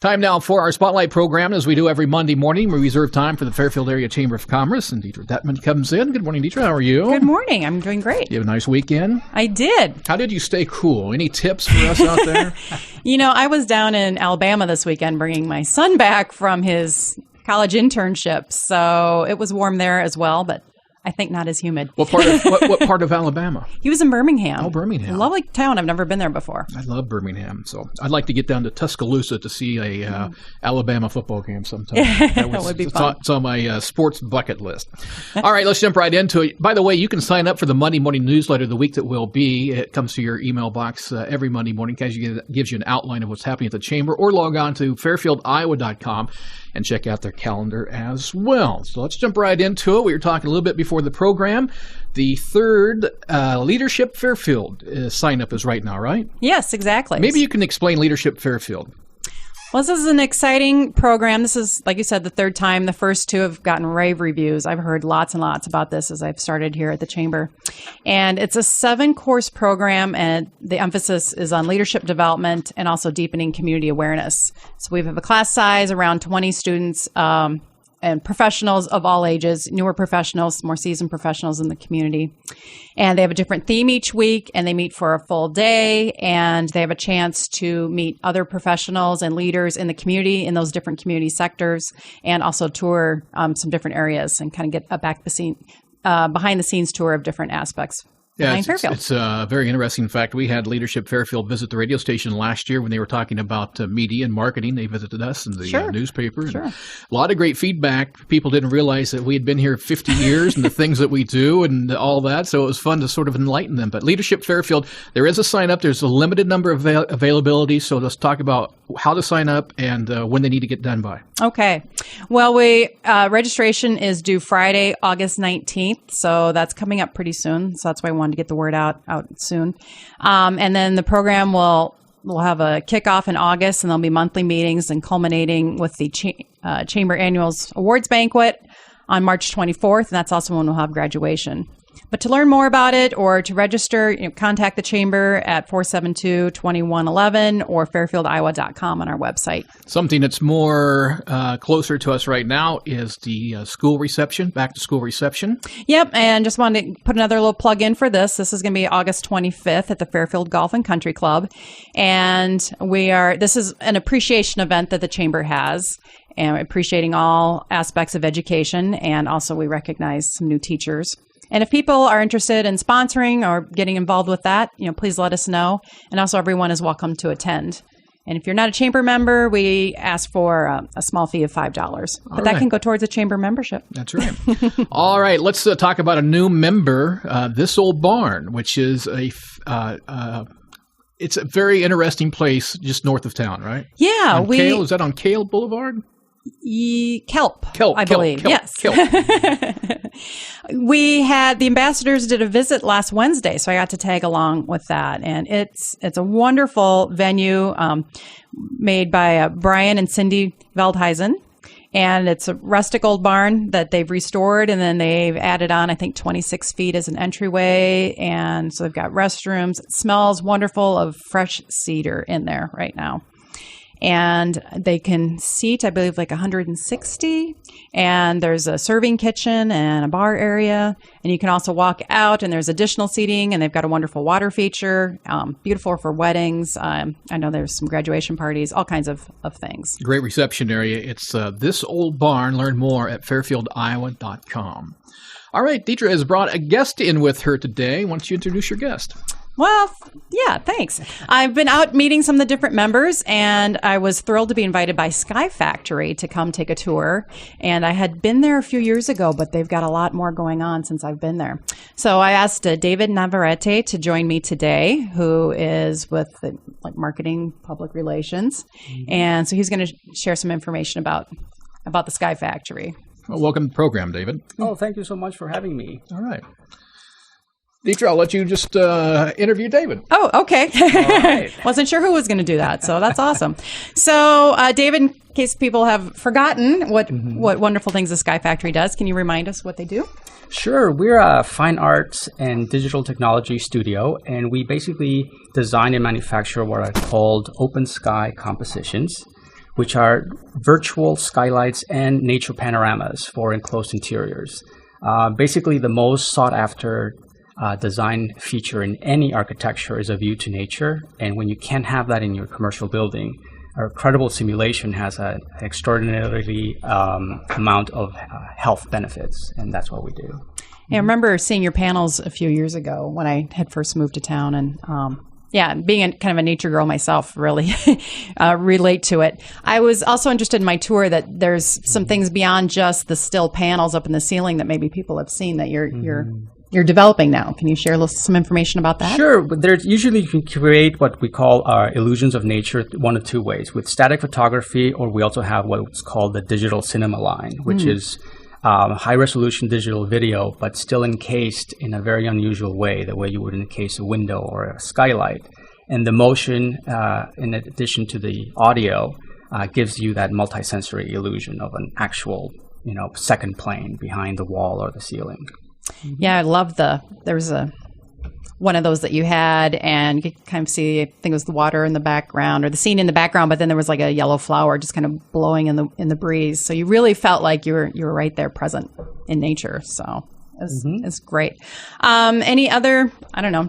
Time now for our Spotlight program. As we do every Monday morning, we reserve time for the Fairfield Area Chamber of Commerce, and Detra Dettmann comes in. Good morning, Detra. How are you? Good morning. I'm doing great. You have a nice weekend? I did. How did you stay cool? Any tips for us out there? I was down in Alabama this weekend bringing my son back from his college internship, so it was warm there as well, but I think not as humid. What part of Alabama? He was in Birmingham. Oh, Birmingham. Lovely town. I've never been there before. I love Birmingham, so I'd like to get down to Tuscaloosa to see a Alabama football game sometime. That would be fun. It's on my sports bucket list. All right, let's jump right into it. By the way, you can sign up for the Monday morning newsletter the week that will be. It comes to your email box every Monday morning. Gives you an outline of what's happening at the Chamber, or log on to fairfieldiowa.com and check out their calendar as well. So let's jump right into it. We were talking a little bit before the program. The third Leadership Fairfield sign-up is right now, right? Yes, exactly. Maybe you can explain Leadership Fairfield. Well, this is an exciting program. This is, like you said, the third time. The first two have gotten rave reviews. I've heard lots and lots about this as I've started here at the Chamber. And it's a 7-course program, and the emphasis is on leadership development and also deepening community awareness. So we have a class size around 20 students, and professionals of all ages, newer professionals, more seasoned professionals in the community. And they have a different theme each week, and they meet for a full day, and they have a chance to meet other professionals and leaders in the community in those different community sectors, and also tour some different areas and kind of get a behind the scenes tour of different aspects. Yeah, it's a very interesting fact. We had Leadership Fairfield visit the radio station last year when they were talking about media and marketing. They visited us in the newspaper. Sure. A lot of great feedback. People didn't realize that we had been here 50 years and the things that we do and all that. So it was fun to sort of enlighten them. But Leadership Fairfield, there is a sign up. There's a limited number of availability. So let's talk about how to sign up and when they need to get done by. Okay. Well, registration is due Friday, August 19th. So that's coming up pretty soon. So that's why I wanted to get the word out soon. And then the program will have a kickoff in August, and there'll be monthly meetings and culminating with the Chamber Annuals Awards Banquet on March 24th. And that's also when we'll have graduation. But to learn more about it or to register, contact the Chamber at 472-2111 or fairfieldiowa.com on our website. Something that's more closer to us right now is the school reception, back to school reception. Yep, and just wanted to put another little plug in for this. This is going to be August 25th at the Fairfield Golf and Country Club. And this is an appreciation event that the Chamber has, and appreciating all aspects of education. And also we recognize some new teachers. And if people are interested in sponsoring or getting involved with that, please let us know. And also everyone is welcome to attend. And if you're not a Chamber member, we ask for a small fee of $5. But that can go towards a Chamber membership. That's right. All right. Let's talk about a new member, This Old Barn, which is it's a very interesting place just north of town, right? Yeah. Is that on Cale Boulevard? Kelp, I believe. Yes. Kelp. The ambassadors did a visit last Wednesday, so I got to tag along with that. And it's a wonderful venue made by Brian and Cindy Veldhuisen. And it's a rustic old barn that they've restored, and then they've added on, I think, 26 feet as an entryway. And so they've got restrooms. It smells wonderful of fresh cedar in there right now. And they can seat, I believe, like 160. And there's a serving kitchen and a bar area. And you can also walk out, and there's additional seating. And they've got a wonderful water feature, beautiful for weddings. I know there's some graduation parties, all kinds of things. Great reception area. It's This Old Barn. Learn more at fairfieldiowa.com. All right, Detra has brought a guest in with her today. Why don't you introduce your guest? Well, yeah, thanks. I've been out meeting some of the different members, and I was thrilled to be invited by Sky Factory to come take a tour. And I had been there a few years ago, but they've got a lot more going on since I've been there. So I asked David Navarrete to join me today, who is with marketing, public relations. Mm-hmm. And so he's going to share some information about the Sky Factory. Well, welcome to the program, David. Oh, thank you so much for having me. All right. Detra, I'll let you just interview David. Oh, okay. All right. Wasn't sure who was going to do that, so that's awesome. So, David, in case people have forgotten what wonderful things the Sky Factory does, can you remind us what they do? Sure. We're a fine arts and digital technology studio, and we basically design and manufacture what are called open sky compositions. which are virtual skylights and nature panoramas for enclosed interiors. Basically, the most sought after design feature in any architecture is a view to nature. And when you can't have that in your commercial building, our credible simulation has an extraordinarily amount of health benefits, and that's what we do. Yeah, I remember seeing your panels a few years ago when I had first moved to town, and being kind of a nature girl myself, really relate to it. I was also interested in my tour that there's some things beyond just the still panels up in the ceiling that maybe people have seen that you're developing now. Can you share some information about that? Sure. There's usually you can create what we call illusions of nature one of two ways, with static photography, or we also have what's called the digital cinema line, which is high-resolution digital video, but still encased in a very unusual way, the way you would encase a window or a skylight. And the motion, in addition to the audio, gives you that multisensory illusion of an actual, second plane behind the wall or the ceiling. Yeah, I love there was one of those that you had, and you could kind of see, I think it was the water in the background or the scene in the background, but then there was like a yellow flower just kind of blowing in the breeze. So you really felt like you were right there present in nature. So it's great. Any other,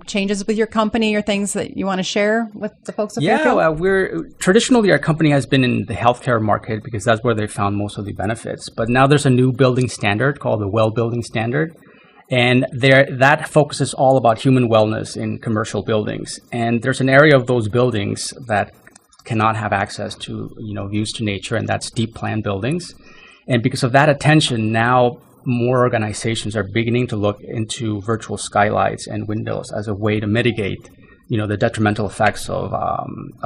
changes with your company or things that you want to share with the folks at Fairfield? Yeah, traditionally our company has been in the healthcare market because that's where they found most of the benefits. But now there's a new building standard called the Well Building Standard. And that focuses all about human wellness in commercial buildings. And there's an area of those buildings that cannot have access to, views to nature, and that's deep plan buildings. And because of that attention, now more organizations are beginning to look into virtual skylights and windows as a way to mitigate, the detrimental effects of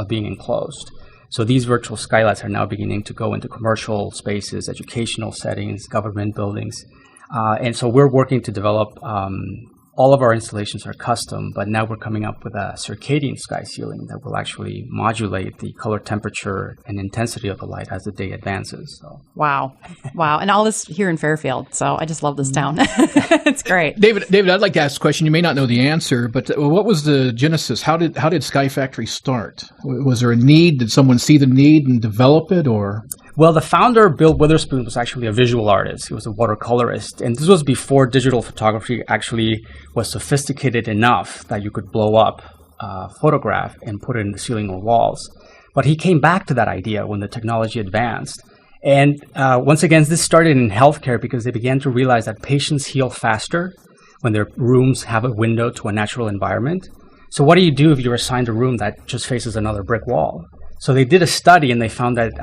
being enclosed. So these virtual skylights are now beginning to go into commercial spaces, educational settings, government buildings. And so we're working to develop, all of our installations are custom, but now we're coming up with a circadian sky ceiling that will actually modulate the color temperature and intensity of the light as the day advances. So. Wow. And all this here in Fairfield. So I just love this town. It's great. David, I'd like to ask a question. You may not know the answer, but what was the genesis? How did Sky Factory start? Was there a need? Did someone see the need and develop it, or? Well, the founder, Bill Witherspoon, was actually a visual artist. He was a watercolorist. And this was before digital photography actually was sophisticated enough that you could blow up a photograph and put it in the ceiling or walls. But he came back to that idea when the technology advanced. And once again, this started in healthcare because they began to realize that patients heal faster when their rooms have a window to a natural environment. So what do you do if you're assigned a room that just faces another brick wall? So they did a study and they found that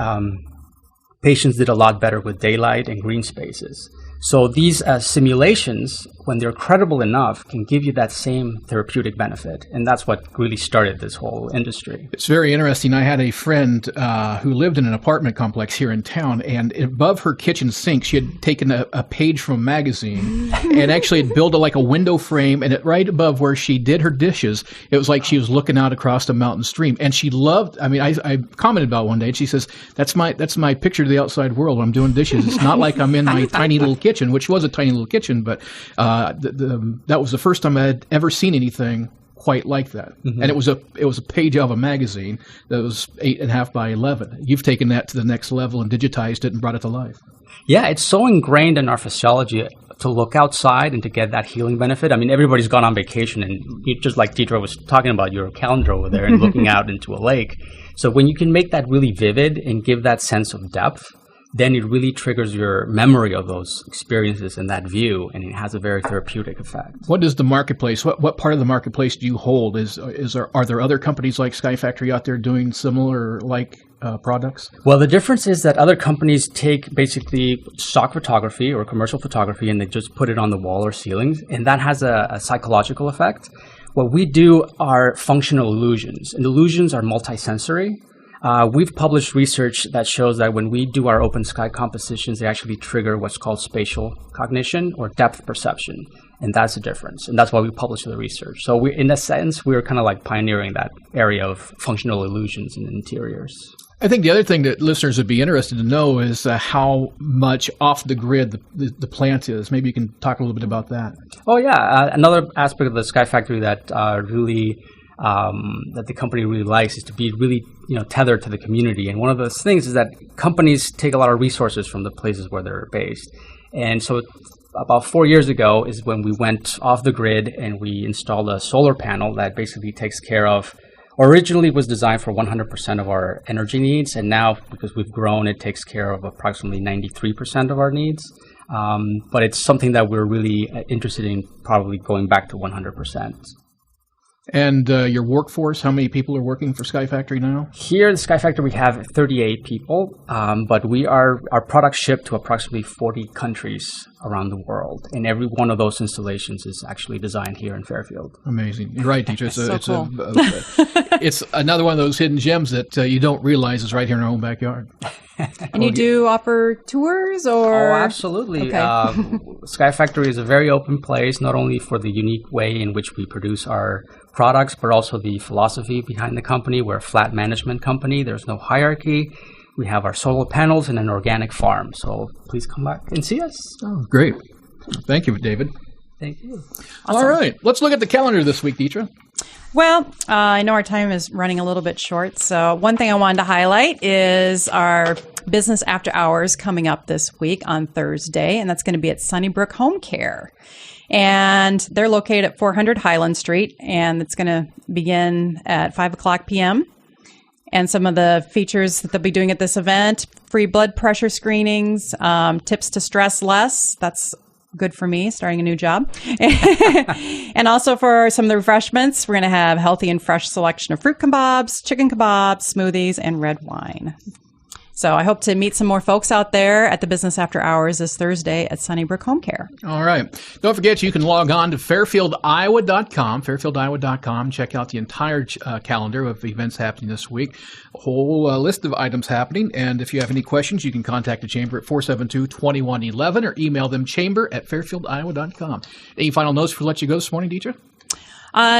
patients did a lot better with daylight and green spaces. So these simulations, when they're credible enough, can give you that same therapeutic benefit. And that's what really started this whole industry. It's very interesting. I had a friend who lived in an apartment complex here in town, and above her kitchen sink, she had taken a page from a magazine and actually had built like a window frame, and right above where she did her dishes, it was like she was looking out across the mountain stream. And she loved, I commented about it one day, and she says, that's my picture of the outside world when I'm doing dishes. It's not like I'm in my tiny little kitchen, which was a tiny little kitchen, but that was the first time I had ever seen anything quite like that. Mm-hmm. And it was a page of a magazine that was 8.5 by 11. You've taken that to the next level and digitized it and brought it to life. Yeah, it's so ingrained in our physiology to look outside and to get that healing benefit. I mean, everybody's gone on vacation, and just like Detra was talking about your calendar over there and looking out into a lake. So when you can make that really vivid and give that sense of depth, then it really triggers your memory of those experiences and that view, and it has a very therapeutic effect. What is the marketplace? What part of the marketplace do you hold? Are there other companies like Sky Factory out there doing similar products? Well, the difference is that other companies take basically stock photography or commercial photography and they just put it on the wall or ceilings, and that has a psychological effect. What we do are functional illusions, and illusions are multisensory. We've published research that shows that when we do our open sky compositions, they actually trigger what's called spatial cognition or depth perception. And that's the difference. And that's why we published the research. So in a sense, we're kind of like pioneering that area of functional illusions in interiors. I think the other thing that listeners would be interested to know is how much off the grid the plant is. Maybe you can talk a little bit about that. Oh, yeah. Another aspect of the Sky Factory that really that the company really likes is to be really, tethered to the community. And one of those things is that companies take a lot of resources from the places where they're based. And so about 4 years ago is when we went off the grid and we installed a solar panel that basically takes care of, originally was designed for 100% of our energy needs. And now, because we've grown, it takes care of approximately 93% of our needs. But it's something that we're really interested in probably going back to 100%. And your workforce, how many people are working for Sky Factory now? Here at Sky Factory, we have 38 people, but our products ship to approximately 40 countries around the world. And every one of those installations is actually designed here in Fairfield. Amazing. You're right, Detra. Cool. It's another one of those hidden gems that you don't realize is right here in our own backyard. And you do offer tours or? Oh, absolutely. Okay. Sky Factory is a very open place, not only for the unique way in which we produce our products, but also the philosophy behind the company. We're a flat management company. There's no hierarchy. We have our solar panels and an organic farm. So please come back and see us. Oh, great. Thank you, David. Thank you. Awesome. All right. Let's look at the calendar this week, Detra. Well, I know our time is running a little bit short. So one thing I wanted to highlight is our business after hours coming up this week on Thursday, and that's going to be at Sunnybrook Home Care. And they're located at 400 Highland Street, and it's going to begin at 5 o'clock p.m. And some of the features that they'll be doing at this event, free blood pressure screenings, tips to stress less. That's good for me, starting a new job. And also for some of the refreshments, we're going to have healthy and fresh selection of fruit kebabs, chicken kebabs, smoothies, and red wine. So I hope to meet some more folks out there at the Business After Hours this Thursday at Sunnybrook Home Care. All right. Don't forget, you can log on to fairfieldiowa.com, check out the entire calendar of events happening this week, a whole list of items happening. And if you have any questions, you can contact the Chamber at 472-2111 or email them chamber@fairfieldiowa.com. Any final notes before I let you go this morning, Detra?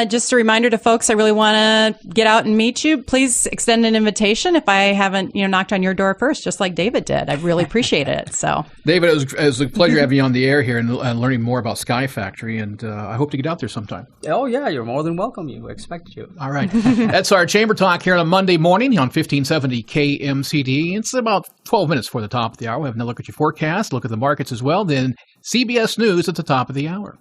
Just a reminder to folks, I really want to get out and meet you. Please extend an invitation if I haven't, knocked on your door first, just like David did. I really appreciate it. So, David, it was a pleasure having you on the air here and learning more about Sky Factory, and I hope to get out there sometime. Oh, yeah, you're more than welcome. We expect you. All right. That's our Chamber Talk here on a Monday morning on 1570 KMCD. It's about 12 minutes before the top of the hour. We'll have another look at your forecast, look at the markets as well, then CBS News at the top of the hour.